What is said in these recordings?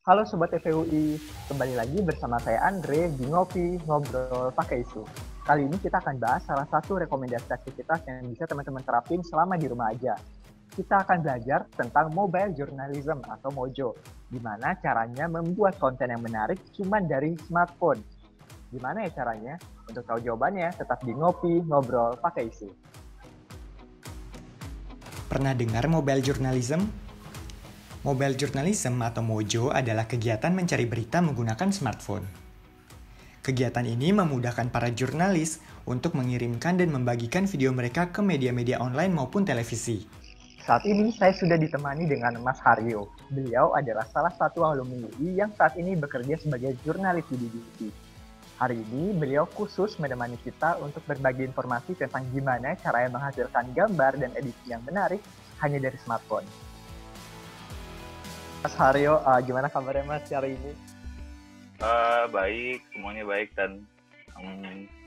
Halo Sobat FEUI, kembali lagi bersama saya Andre di Ngopi Ngobrol Pakai Isu. Kali ini kita akan bahas salah satu rekomendasi aktivitas yang bisa teman-teman terapin selama di rumah aja. Kita akan belajar tentang mobile journalism atau Mojo, di mana caranya membuat konten yang menarik cuma dari smartphone. Gimana ya caranya? Untuk tahu jawabannya, tetap di Ngopi Ngobrol Pakai Isu. Pernah dengar mobile journalism? Mobile journalism atau Mojo adalah kegiatan mencari berita menggunakan smartphone. Kegiatan ini memudahkan para jurnalis untuk mengirimkan dan membagikan video mereka ke media-media online maupun televisi. Saat ini saya sudah ditemani dengan Mas Haryo. Beliau adalah salah satu alumni UI yang saat ini bekerja sebagai jurnalis di BBC. Hari ini beliau khusus menemani kita untuk berbagi informasi tentang gimana caranya menghasilkan gambar dan edisi yang menarik hanya dari smartphone. Mas Haryo, gimana kabarnya Mas hari ini? Baik, semuanya baik dan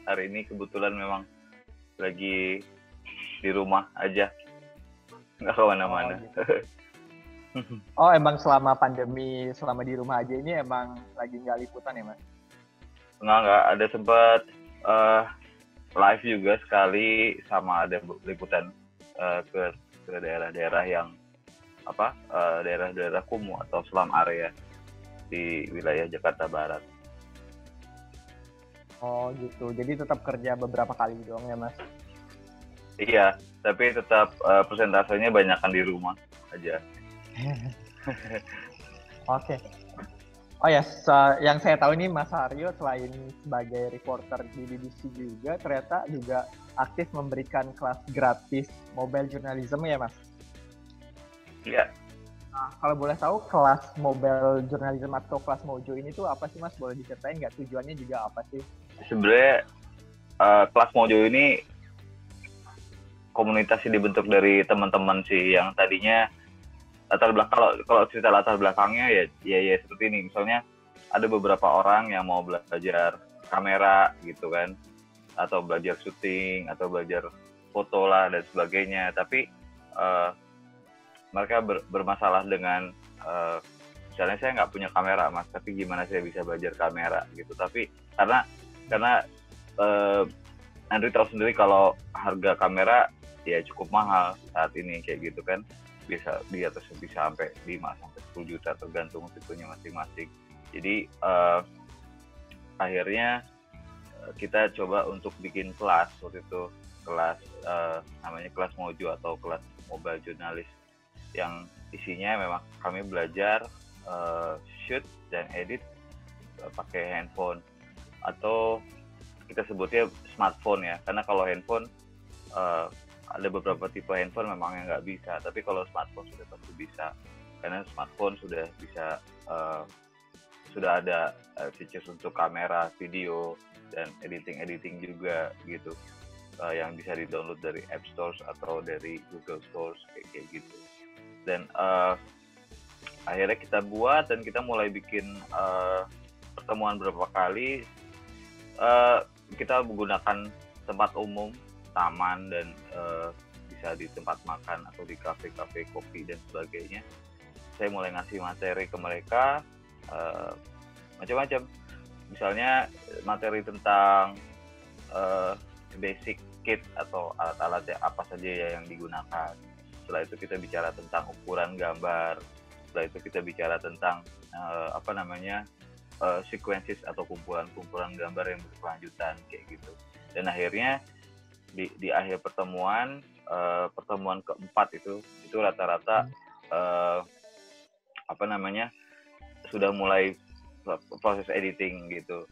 hari ini kebetulan memang lagi di rumah aja, nggak kemana-mana. Oh, emang selama pandemi, selama di rumah aja ini emang lagi nggak liputan ya Mas? Nggak ada sempat live juga sekali, sama ada liputan ke daerah-daerah yang daerah-daerah kumuh atau slum area di wilayah Jakarta Barat. Oh gitu, jadi tetap kerja beberapa kali dong ya Mas? Iya, tapi tetap persentasenya banyakan di rumah aja. Oke. Oh ya, yang saya tahu nih Mas Haryo selain sebagai reporter di BBC juga, ternyata juga aktif memberikan kelas gratis mobile journalism ya Mas? Iya. Nah, kalau boleh tahu kelas mobile journalism atau kelas Mojo ini tuh apa sih Mas? Boleh diceritain nggak? Tujuannya juga apa sih? Sebenarnya kelas Mojo ini komunitas yang dibentuk dari teman-teman sih yang tadinya kalau cerita latar belakangnya ya seperti ini. Misalnya ada beberapa orang yang mau belajar kamera gitu kan, atau belajar syuting atau belajar foto lah dan sebagainya, tapi mereka bermasalah dengan misalnya saya nggak punya kamera Mas, tapi gimana saya bisa belajar kamera gitu. Tapi karena Andri tahu sendiri kalau harga kamera ya cukup mahal saat ini kayak gitu kan, bisa di atas bisa sampai 5 sampai 10 juta tergantung tipenya masing-masing. Jadi akhirnya kita coba untuk bikin kelas waktu itu, kelas namanya kelas Mojo atau kelas mobile jurnalis, yang isinya memang kami belajar shoot dan edit pakai handphone, atau kita sebutnya smartphone ya, karena kalau handphone ada beberapa tipe handphone memang yang nggak bisa, tapi kalau smartphone sudah pasti bisa, karena smartphone sudah bisa sudah ada features untuk kamera, video, dan editing juga gitu, yang bisa di-download dari App Store atau dari Google Store kayak gitu. Dan akhirnya kita buat dan kita mulai bikin pertemuan beberapa kali. Kita menggunakan tempat umum, taman, dan bisa di tempat makan atau di kafe-kafe kopi dan sebagainya. Saya mulai ngasih materi ke mereka macam-macam, misalnya materi tentang basic kit atau alat-alat apa saja yang digunakan. Setelah itu kita bicara tentang ukuran gambar, setelah itu kita bicara tentang sequences atau kumpulan gambar yang berkelanjutan kayak gitu. Dan akhirnya di akhir pertemuan keempat itu rata-rata sudah mulai proses editing gitu.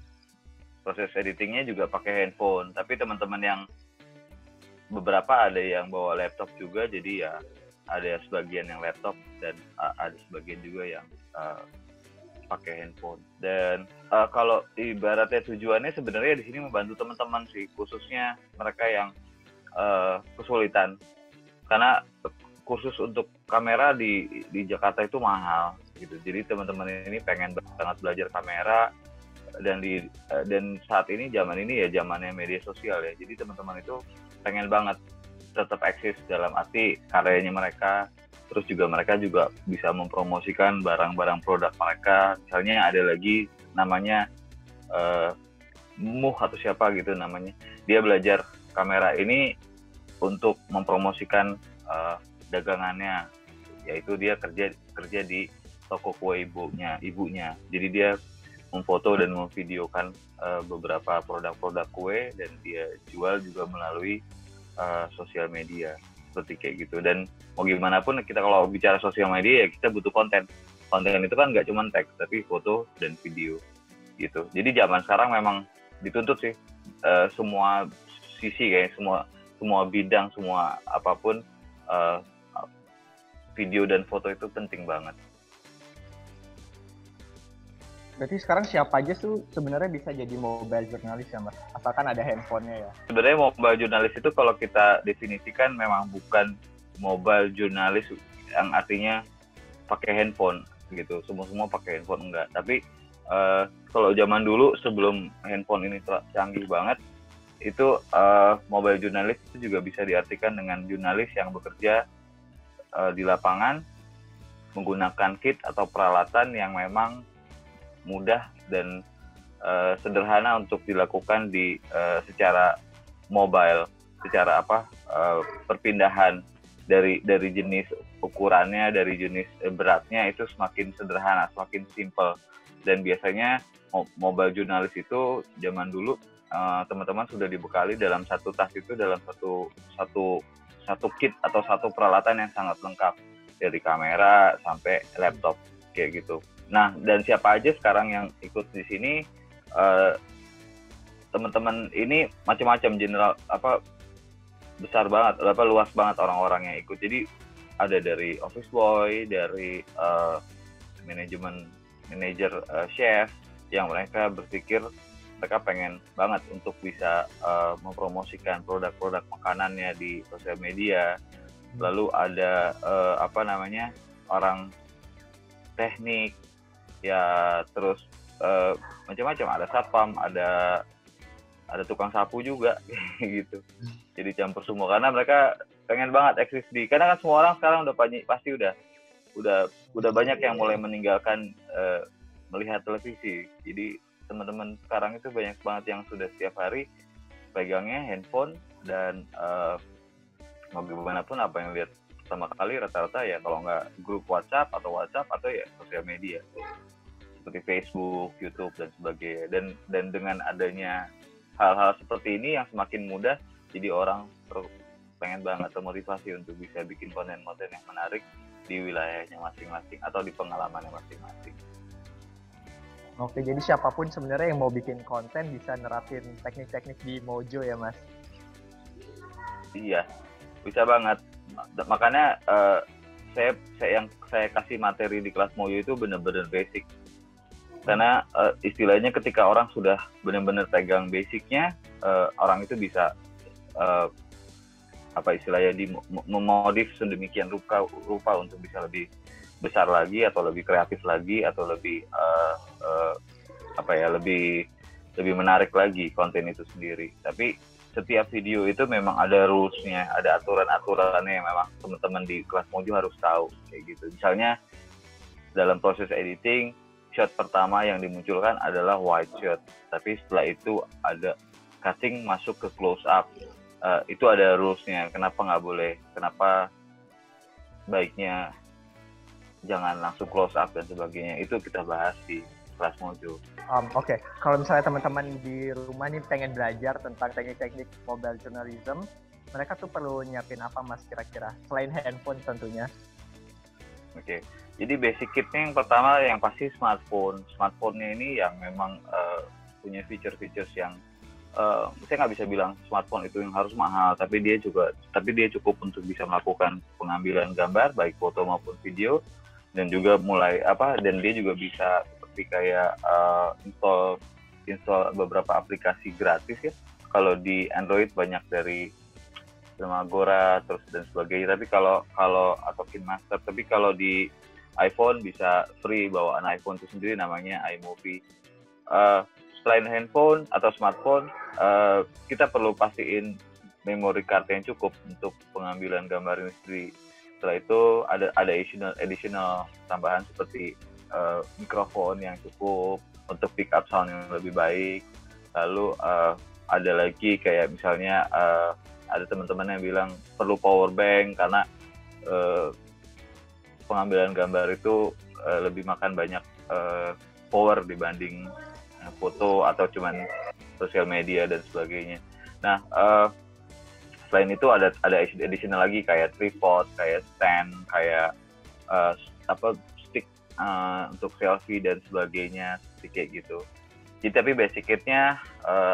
Proses editingnya juga pakai handphone, tapi teman-teman yang beberapa ada yang bawa laptop juga, jadi ya ada sebagian yang laptop dan ada sebagian juga yang pakai handphone. Dan kalau ibaratnya tujuannya sebenarnya di sini membantu teman-teman sih, khususnya mereka yang kesulitan, karena kursus untuk kamera di Jakarta itu mahal gitu. Jadi teman-teman ini pengen banget belajar kamera, dan saat ini zaman ini ya zamannya media sosial ya. Jadi teman-teman itu pengen banget tetap eksis dalam arti karyanya mereka Terus juga mereka juga bisa mempromosikan barang-barang produk mereka. Misalnya ada lagi namanya Muh atau siapa gitu namanya. Dia belajar kamera ini untuk mempromosikan dagangannya, yaitu dia kerja di toko kue ibunya. Jadi dia memfoto dan memvideokan beberapa produk-produk kue dan dia jual juga melalui sosial media seperti kayak gitu. Dan mau gimana pun kita kalau bicara sosial media ya kita butuh konten itu kan nggak cuma teks tapi foto dan video gitu. Jadi zaman sekarang memang dituntut sih semua sisi kayak semua bidang, semua apapun video dan foto itu penting banget. Berarti sekarang siapa aja tuh sebenarnya bisa jadi mobile jurnalis ya Mas? Asalkan ada handphonenya ya. Sebenarnya mobile jurnalis itu kalau kita definisikan memang bukan mobile jurnalis yang artinya pakai handphone gitu. Semua pakai handphone enggak. Tapi kalau zaman dulu sebelum handphone ini canggih banget, itu mobile jurnalis itu juga bisa diartikan dengan jurnalis yang bekerja di lapangan menggunakan kit atau peralatan yang memang mudah dan sederhana untuk dilakukan di secara mobile, secara perpindahan dari jenis ukurannya, dari jenis beratnya itu semakin sederhana, semakin simple. Dan biasanya mobile jurnalis itu zaman dulu teman-teman sudah dibekali dalam satu tas itu dalam satu kit atau satu peralatan yang sangat lengkap, dari kamera sampai laptop kayak gitu. Nah, dan siapa aja sekarang yang ikut di sini, teman-teman ini macam-macam general besar banget, luas banget orang-orang yang ikut. Jadi ada dari office boy, dari manajer chef yang mereka berpikir mereka pengen banget untuk bisa mempromosikan produk-produk makanannya di sosial media. Lalu ada orang teknik, ya terus macam-macam, ada satpam, ada tukang sapu juga gitu. Jadi campur semua karena mereka pengen banget eksis karena kan semua orang sekarang pasti udah banyak yang mulai meninggalkan melihat televisi. Jadi teman-teman sekarang itu banyak banget yang sudah setiap hari pegangnya handphone dan mau gimana pun apa yang lihat pertama kali rata-rata ya kalau nggak grup WhatsApp atau ya sosial media seperti Facebook, YouTube dan sebagainya. Dan dengan adanya hal-hal seperti ini yang semakin mudah, jadi orang pengen banget termotivasi untuk bisa bikin konten-konten yang menarik di wilayahnya masing-masing atau di pengalamannya masing-masing. Oke, jadi siapapun sebenarnya yang mau bikin konten bisa nerapin teknik-teknik di Mojo ya Mas? Iya, bisa banget. Makanya saya kasih materi di kelas Mojo itu benar-benar basic. Karena istilahnya ketika orang sudah benar-benar pegang basicnya, orang itu bisa memodif sedemikian rupa untuk bisa lebih besar lagi atau lebih kreatif lagi atau lebih lebih menarik lagi konten itu sendiri. Tapi setiap video itu memang ada rules-nya, ada aturan-aturannya yang memang teman-teman di kelas Mojo harus tahu kayak gitu. Misalnya dalam proses editing, shot pertama yang dimunculkan adalah wide shot, tapi setelah itu ada cutting masuk ke close up. Itu ada rules-nya, kenapa baiknya jangan langsung close up dan sebagainya. Itu kita bahas di kelas Mojo. Oke. Kalau misalnya teman-teman di rumah nih pengen belajar tentang teknik-teknik mobile journalism, mereka tuh perlu nyiapin apa Mas kira-kira? Selain handphone tentunya. Oke. Jadi basic kitnya yang pertama yang pasti smartphone. Smartphone-nya ini yang memang punya feature-features yang saya nggak bisa bilang smartphone itu yang harus mahal, tapi dia cukup untuk bisa melakukan pengambilan gambar baik foto maupun video, dan juga dan dia juga bisa seperti kayak install beberapa aplikasi gratis ya. Kalau di Android banyak dari Agora terus dan sebagainya, tapi kalau atau KineMaster, tapi kalau di iPhone bisa free, bawaan iPhone itu sendiri namanya iMovie. Selain handphone atau smartphone, kita perlu pastiin memori card yang cukup untuk pengambilan gambar ini sendiri. Setelah itu ada additional tambahan seperti mikrofon yang cukup untuk pick up sound yang lebih baik. Lalu ada lagi kayak misalnya ada teman-teman yang bilang perlu power bank karena pengambilan gambar itu lebih makan banyak power dibanding foto atau cuman sosial media dan sebagainya. Nah, selain itu ada additional lagi kayak tripod, kayak stand, kayak stick untuk selfie dan sebagainya, seperti kayak gitu. Jadi tapi basic kitnya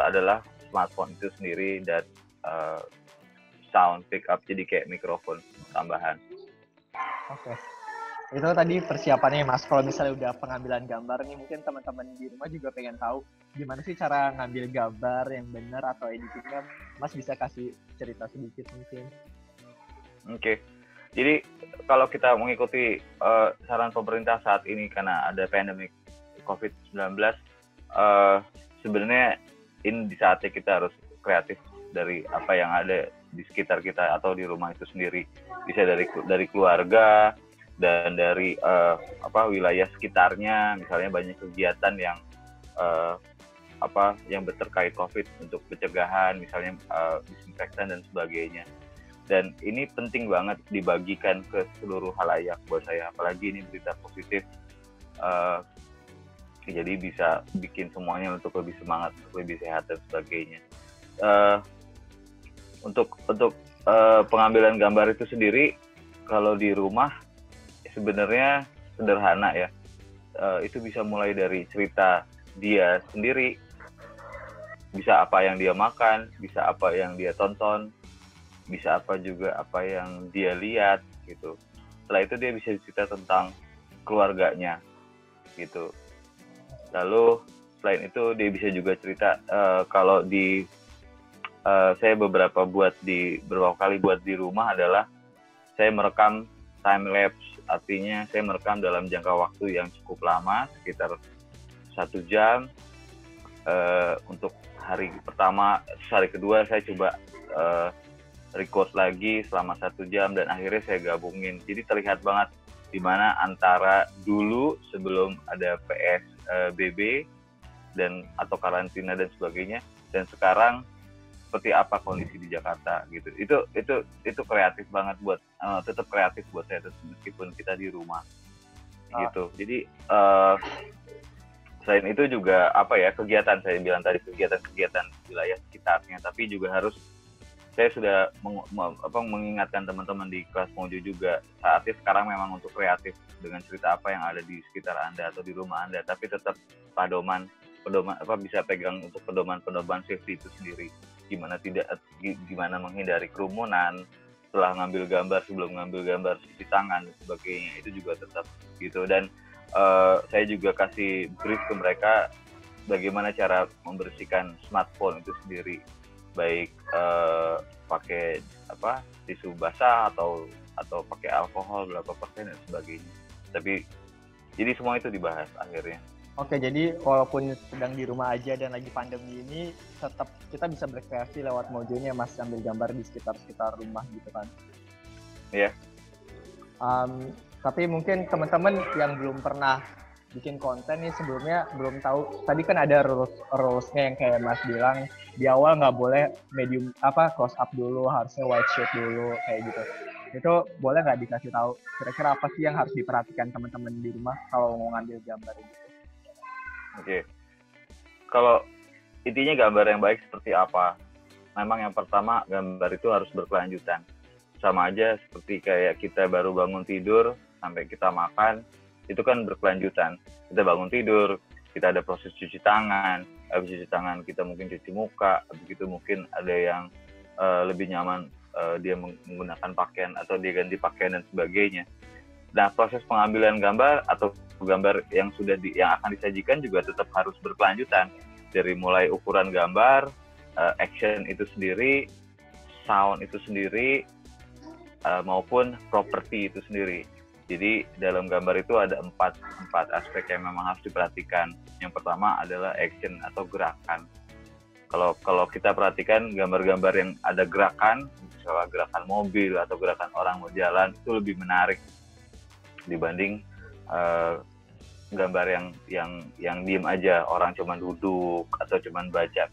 adalah smartphone itu sendiri dan sound pick up, jadi kayak mikrofon tambahan. Oke. Itu tadi persiapannya Mas. Kalau misalnya udah pengambilan gambar nih, mungkin teman-teman di rumah juga pengen tahu gimana sih cara ngambil gambar yang benar atau editingnya. Mas bisa kasih cerita sedikit mungkin. Oke. Jadi kalau kita mengikuti saran pemerintah saat ini karena ada pandemi COVID-19, sebenarnya ini di saatnya kita harus kreatif dari apa yang ada di sekitar kita atau di rumah itu sendiri. Bisa dari keluarga dan dari wilayah sekitarnya, misalnya banyak kegiatan yang yang terkait COVID untuk pencegahan, misalnya disinfektan dan sebagainya. Dan ini penting banget dibagikan ke seluruh halayak buat saya, apalagi ini berita positif. Jadi bisa bikin semuanya untuk lebih semangat, untuk lebih sehat dan sebagainya. Untuk pengambilan gambar itu sendiri, kalau di rumah sebenarnya sederhana ya. Itu bisa mulai dari cerita dia sendiri, bisa apa yang dia makan, bisa apa yang dia tonton, bisa apa yang dia lihat gitu. Setelah itu dia bisa cerita tentang keluarganya gitu. Lalu selain itu dia bisa juga cerita kalau saya beberapa kali buat di rumah adalah saya merekam time lapse, artinya saya merekam dalam jangka waktu yang cukup lama, sekitar 1 jam. Untuk hari pertama, hari kedua saya coba record lagi selama 1 jam dan akhirnya saya gabungin. Jadi terlihat banget di mana antara dulu sebelum ada PSBB dan atau karantina dan sebagainya, dan sekarang seperti apa kondisi di Jakarta gitu. Itu kreatif banget buat tetap kreatif buat saya meskipun kita di rumah gitu. Jadi selain itu juga kegiatan, saya bilang tadi kegiatan wilayah sekitarnya, tapi juga harus saya sudah mengingatkan teman-teman di kelas Mojo juga, saatnya sekarang memang untuk kreatif dengan cerita apa yang ada di sekitar Anda atau di rumah Anda, tapi tetap pedoman bisa pegang untuk pedoman safety itu sendiri. Gimana menghindari kerumunan setelah ngambil gambar, sebelum ngambil gambar, cuci tangan dan sebagainya, itu juga tetap gitu. Dan saya juga kasih brief ke mereka bagaimana cara membersihkan smartphone itu sendiri, baik pakai tisu basah atau pakai alkohol berapa persen dan sebagainya. Tapi jadi semua itu dibahas akhirnya. Oke, jadi walaupun sedang di rumah aja dan lagi pandemi ini, tetap kita bisa berkreasi lewat Mojonya, Mas, ambil gambar di sekitar rumah gitu kan. Iya. Tapi mungkin teman-teman yang belum pernah bikin konten nih sebelumnya belum tahu. Tadi kan ada rules-nya yang kayak Mas bilang di awal nggak boleh medium close up dulu, harusnya wide shot dulu kayak gitu. Itu boleh nggak dikasih tahu kira-kira apa sih yang harus diperhatikan teman-teman di rumah kalau mau ngambil gambar gitu? Oke. Kalau intinya gambar yang baik seperti apa? Memang yang pertama, gambar itu harus berkelanjutan. Sama aja seperti kayak kita baru bangun tidur sampai kita makan, itu kan berkelanjutan. Kita bangun tidur, kita ada proses cuci tangan, habis cuci tangan kita mungkin cuci muka, habis itu mungkin ada yang lebih nyaman dia menggunakan pakaian atau dia ganti pakaian dan sebagainya. Nah, proses pengambilan gambar atau gambar yang akan disajikan juga tetap harus berkelanjutan, dari mulai ukuran gambar, action itu sendiri, sound itu sendiri, maupun properti itu sendiri. Jadi dalam gambar itu ada empat aspek yang memang harus diperhatikan. Yang pertama adalah action atau gerakan. Kalau kita perhatikan gambar-gambar yang ada gerakan, misalnya gerakan mobil atau gerakan orang berjalan itu lebih menarik dibanding gambar yang diem aja, orang cuman duduk atau cuman baca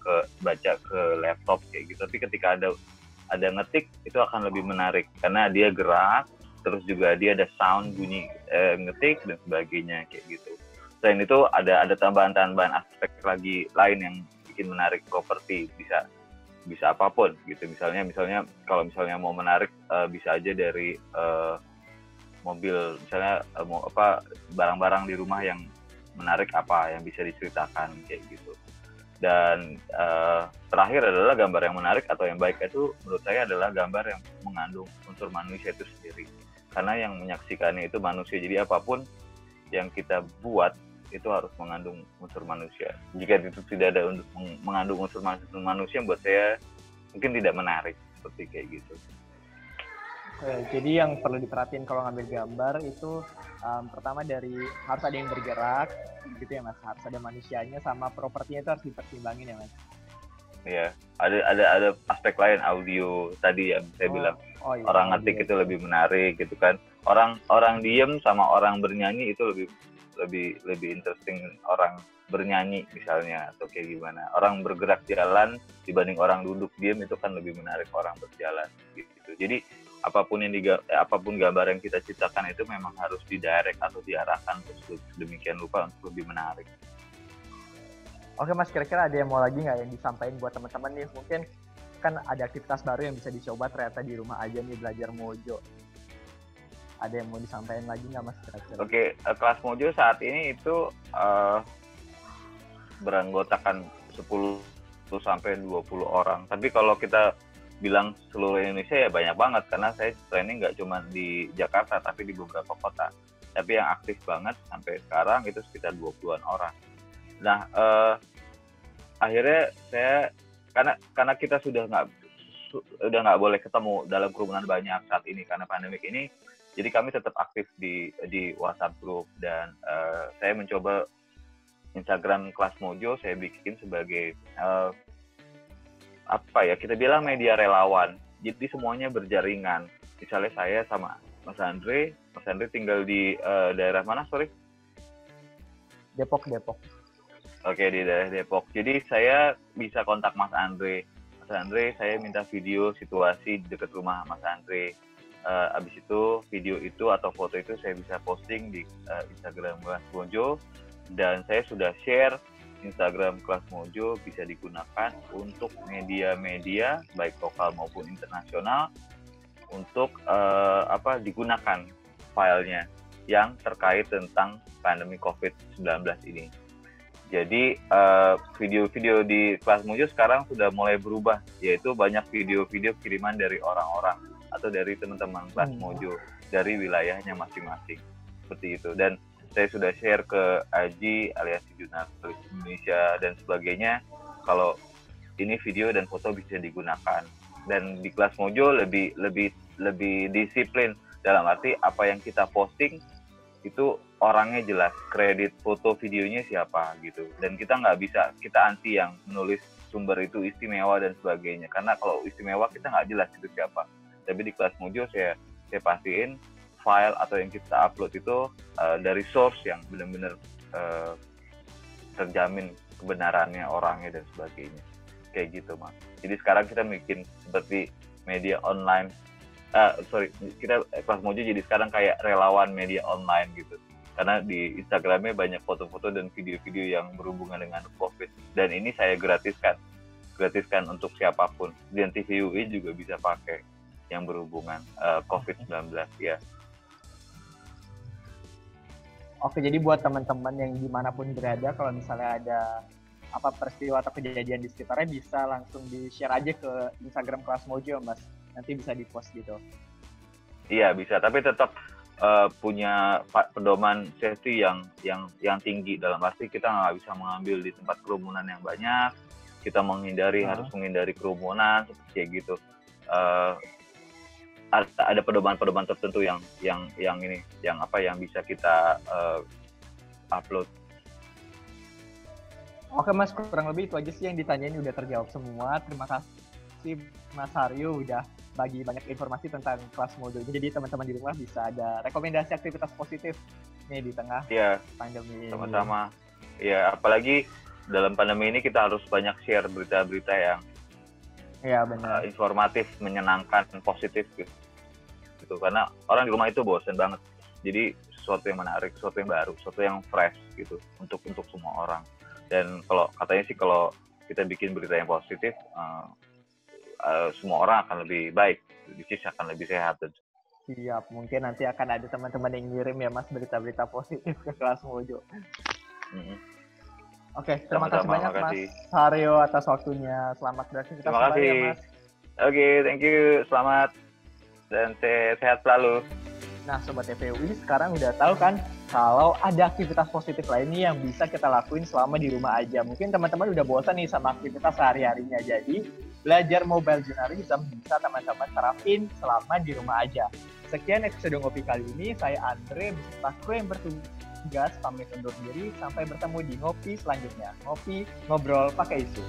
ke laptop kayak gitu. Tapi ketika ada ngetik itu akan lebih menarik karena dia gerak, terus juga dia ada sound bunyi ngetik dan sebagainya kayak gitu. Selain itu ada tambahan-tambahan aspek lagi lain yang bikin menarik properti, bisa apapun gitu. Misalnya kalau misalnya mau menarik bisa aja dari mobil, misalnya barang-barang di rumah yang menarik apa yang bisa diceritakan kayak gitu. Dan terakhir adalah gambar yang menarik atau yang baik itu menurut saya adalah gambar yang mengandung unsur manusia itu sendiri, karena yang menyaksikannya itu manusia. Jadi apapun yang kita buat itu harus mengandung unsur manusia. Jika itu tidak ada mengandung unsur manusia, buat saya mungkin tidak menarik seperti kayak gitu. Jadi yang perlu diperhatiin kalau ngambil gambar itu pertama dari harus ada yang bergerak gitu ya Mas, harus ada manusianya, sama propertinya itu harus dipertimbangin ya Mas. Iya, ada aspek lain, audio tadi yang saya bilang iya, orang ngetik itu lebih menarik gitu kan. Orang diem sama orang bernyanyi itu lebih interesting orang bernyanyi misalnya, atau kayak gimana. Orang bergerak jalan dibanding orang duduk diem itu kan lebih menarik orang berjalan gitu. Jadi apapun gambar yang kita ciptakan itu memang harus didirect atau diarahkan untuk demikian rupa untuk lebih menarik. Oke Mas, kira-kira ada yang mau lagi nggak yang disampaikan buat teman-teman nih? Mungkin kan ada aktivitas baru yang bisa dicoba ternyata di rumah aja nih, belajar Mojo. Ada yang mau disampaikan lagi nggak Mas kira-kira? Oke, kelas Mojo saat ini itu beranggotakan 10-20 orang. Tapi kalau kita bilang seluruh Indonesia ya banyak banget, karena saya training nggak cuma di Jakarta tapi di beberapa kota. Tapi yang aktif banget sampai sekarang itu sekitar 20-an orang. Nah, akhirnya saya karena kita sudah nggak boleh ketemu dalam kerumunan banyak saat ini karena pandemik ini, jadi kami tetap aktif di WhatsApp group, dan saya mencoba Instagram Kelas Mojo saya bikin sebagai kita bilang media relawan. Jadi semuanya berjaringan. Misalnya saya sama Mas Andre tinggal di daerah mana, sorry? Depok. Oke, di daerah Depok. Jadi saya bisa kontak Mas Andre, saya minta video situasi di dekat rumah Mas Andre. Abis itu video itu atau foto itu saya bisa posting di Instagram Kelas Mojo, dan saya sudah share Instagram Kelas Mojo bisa digunakan untuk media-media baik lokal maupun internasional untuk digunakan filenya yang terkait tentang pandemi COVID-19 ini. Jadi video-video di Kelas Mojo sekarang sudah mulai berubah, yaitu banyak video-video kiriman dari orang-orang atau dari teman-teman Kelas Mojo dari wilayahnya masing-masing, seperti itu. Dan saya sudah share ke Aji, Aliansi Jurnalis Indonesia dan sebagainya, kalau ini video dan foto bisa digunakan. Dan di Kelas Mojo lebih disiplin, dalam arti apa yang kita posting itu orangnya jelas, kredit foto videonya siapa gitu. Dan kita anti yang menulis sumber itu istimewa dan sebagainya, karena kalau istimewa kita nggak jelas itu siapa. Tapi di Kelas Mojo saya pastiin file atau yang kita upload itu dari source yang benar-benar terjamin kebenarannya orangnya dan sebagainya, kayak gitu Mas. Jadi sekarang kita bikin seperti media online, kita Kelas Mojo jadi sekarang kayak relawan media online gitu, karena di Instagramnya banyak foto-foto dan video-video yang berhubungan dengan COVID, dan ini saya gratiskan untuk siapapun. Dan TV UI juga bisa pakai yang berhubungan COVID-19 ya. Oke, jadi buat teman-teman yang dimanapun berada, kalau misalnya ada peristiwa atau kejadian di sekitarnya, bisa langsung di-share aja ke Instagram Kelas Mojo, Mas. Nanti bisa di-post gitu. Iya, bisa. Tapi tetap punya pedoman safety yang tinggi. Dalam arti kita nggak bisa mengambil di tempat kerumunan yang banyak. Kita harus menghindari kerumunan, seperti kayak gitu. Ada pedoman tertentu yang bisa kita upload. Oke Mas, kurang lebih itu aja sih yang ditanyain, udah terjawab semua. Terima kasih kasih Mas Haryo udah bagi banyak informasi tentang kelas Mojo. Jadi teman-teman di rumah bisa ada rekomendasi aktivitas positif nih di tengah pandemi. Sama-sama. Ya, apalagi dalam pandemi ini kita harus banyak share berita-berita yang benar. Informatif, menyenangkan, positif gitu. Karena orang di rumah itu bosan banget. Jadi sesuatu yang menarik, sesuatu yang baru, sesuatu yang fresh gitu untuk semua orang. Dan kalau katanya sih kalau kita bikin berita yang positif, semua orang akan lebih baik, bisnis akan lebih sehat. Siap, mungkin nanti akan ada teman-teman yang ngirim ya Mas berita-berita positif ke kelas Mojo. Oke, terima kasih banyak Mas Haryo atas waktunya. Selamat beraktivitas kembali ya Mas. Oke, thank you. Selamat dan sehat selalu. Nah, Sobat TVUI sekarang udah tahu kan kalau ada aktivitas positif lainnya yang bisa kita lakuin selama di rumah aja. Mungkin teman-teman udah bosan nih sama aktivitas sehari-harinya. Jadi, belajar mobile journalism bisa teman-teman terapin selama di rumah aja. Sekian episode Ngopi kali ini. Saya Andre beserta kru yang bertugas pamit undur diri. Sampai bertemu di Ngopi selanjutnya. Ngopi, ngobrol pakai isu.